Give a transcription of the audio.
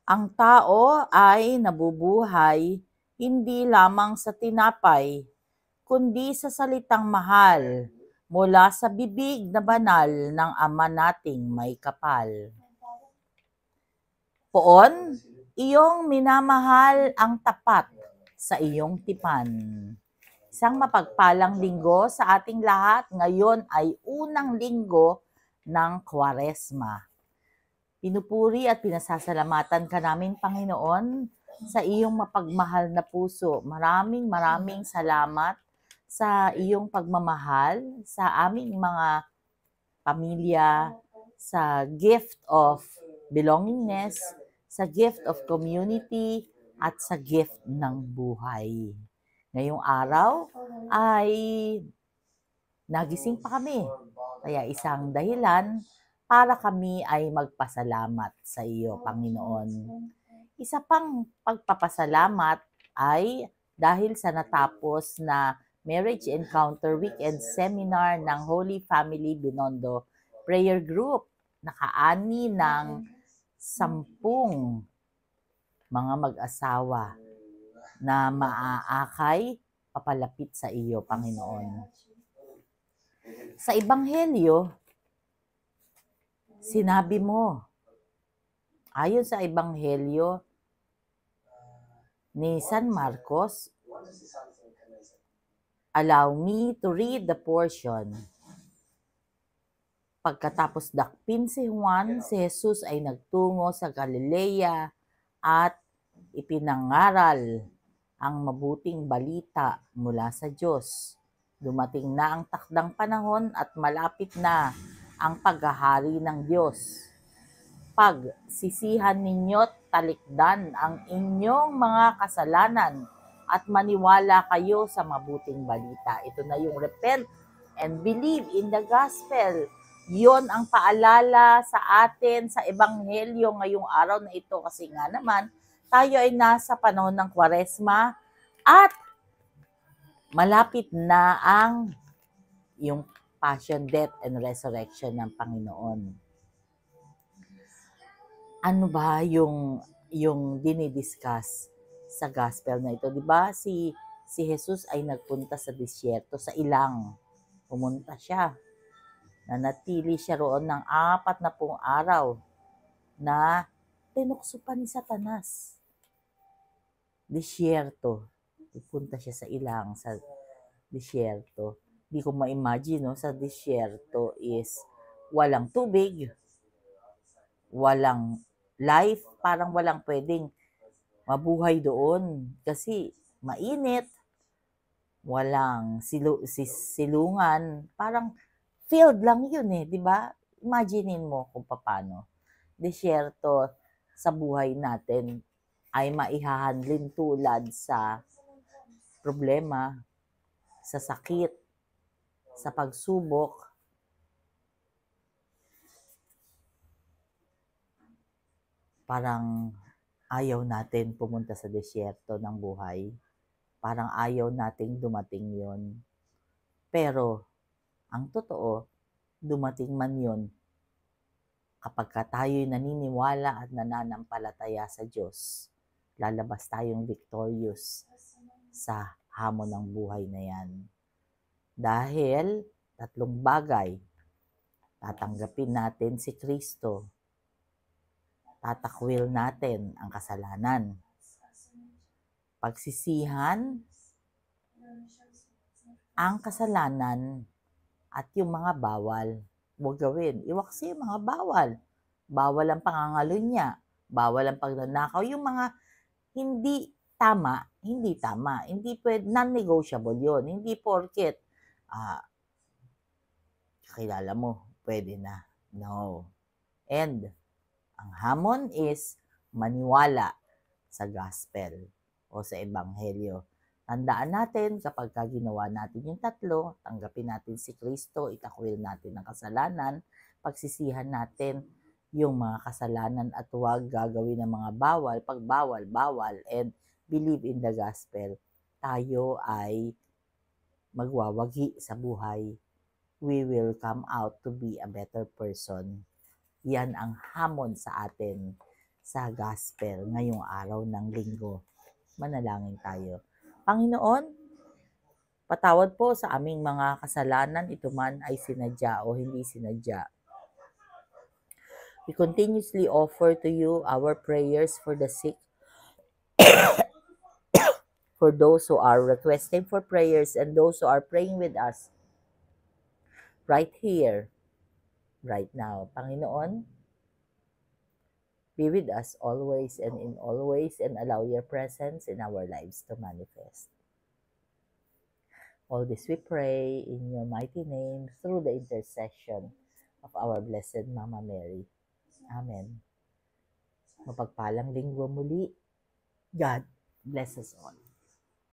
Ang tao ay nabubuhay hindi lamang sa tinapay, kundi sa salitang mahal mula sa bibig na banal ng Ama nating may kapal. Poon, iyong minamahal ang tapat sa iyong tipan. Isang mapagpalang linggo sa ating lahat. Ngayon ay unang linggo ng Kwaresma. Pinupuri at pinasasalamatan ka namin, Panginoon, sa iyong mapagmahal na puso. Maraming salamat sa iyong pagmamahal sa aming mga pamilya, sa gift of belongingness, sa gift of community, at sa gift ng buhay. Ngayong araw ay nagising pa kami. Kaya isang dahilan para kami ay magpasalamat sa iyo, Panginoon. Isa pang pagpapasalamat ay dahil sa natapos na Marriage Encounter Weekend Seminar ng Holy Family Binondo Prayer Group. Nakaani ng 10 mga mag-asawa na maaakay papalapit sa iyo, Panginoon. Sa Ebanghelyo, sinabi mo, ayon sa Ebanghelyo ni San Marcos, allow me to read the portion. Pagkatapos dakpin si Juan, si Jesus ay nagtungo sa Galilea at ipinangaral ang mabuting balita mula sa Diyos. Dumating na ang takdang panahon at malapit na ang paghahari ng Diyos. Pagsisihan ninyo't talikdan ang inyong mga kasalanan at maniwala kayo sa mabuting balita. Ito na yung repent and believe in the gospel. Yon ang paalala sa atin sa Ebanghelyo ngayong araw na ito kasi nga naman tayo ay nasa panahon ng Kwaresma at malapit na ang yung passion, death, and resurrection ng Panginoon. Ano ba yung dinidiscuss sa gospel na ito? 'Di ba si Jesus ay nagpunta sa disyerto, sa ilang. Pumunta siya. Nanatili siya roon ng 40 araw na tinukso pa ni Satanas. Disyerto. Pupunta siya sa ilang, sa disyerto. Hindi ko ma-imagine, no? Sa disyerto is walang tubig, walang life, parang walang pwedeng mabuhay doon kasi mainit, walang silungan, parang field lang yun eh, di ba? Imaginein mo kung paano. Disyerto sa buhay natin ay maihahandlin tulad sa problema, sa sakit, sa pagsubok. Parang ayaw natin pumunta sa disyerto ng buhay. Parang ayaw nating dumating yon. Pero, ang totoo, dumating man yon kapag tayo'y naniniwala at nananampalataya sa Diyos, lalabas tayong victorious sa hamon ng buhay na yan. Dahil 3 bagay, tatanggapin natin si Kristo, tatakwil natin ang kasalanan, pagsisihan ang kasalanan at yung mga bawal. Huwag gawin. Iwaksi yung mga bawal. Bawal ang pangangalunya, bawal ang pagnanakaw, yung mga hindi tama, hindi tama. Hindi pwede, non-negotiable yun. Hindi porket kilala mo, pwede na. No. And ang hamon is maniwala sa gospel o sa ebanghelyo. Tandaan natin, kapag ginawa natin yung 3, tanggapin natin si Kristo, itakwil natin ang kasalanan, pagsisihan natin yung mga kasalanan at huwag gagawin ng mga bawal, pag bawal, and believe in the gospel, tayo ay magwawagi sa buhay. We will come out to be a better person. Yan ang hamon sa atin sa gospel ngayong araw ng linggo. Manalangin tayo. Panginoon, patawad po sa aming mga kasalanan, ito man ay sinadya o hindi sinadya. We continuously offer to you our prayers for the sick, for those who are requesting for prayers, and those who are praying with us right here, right now. Panginoon, be with us always and in all ways, and allow your presence in our lives to manifest. All this we pray in your mighty name through the intercession of our Blessed Mama Mary. Amen. Mapagpalang linggo muli. God bless us all.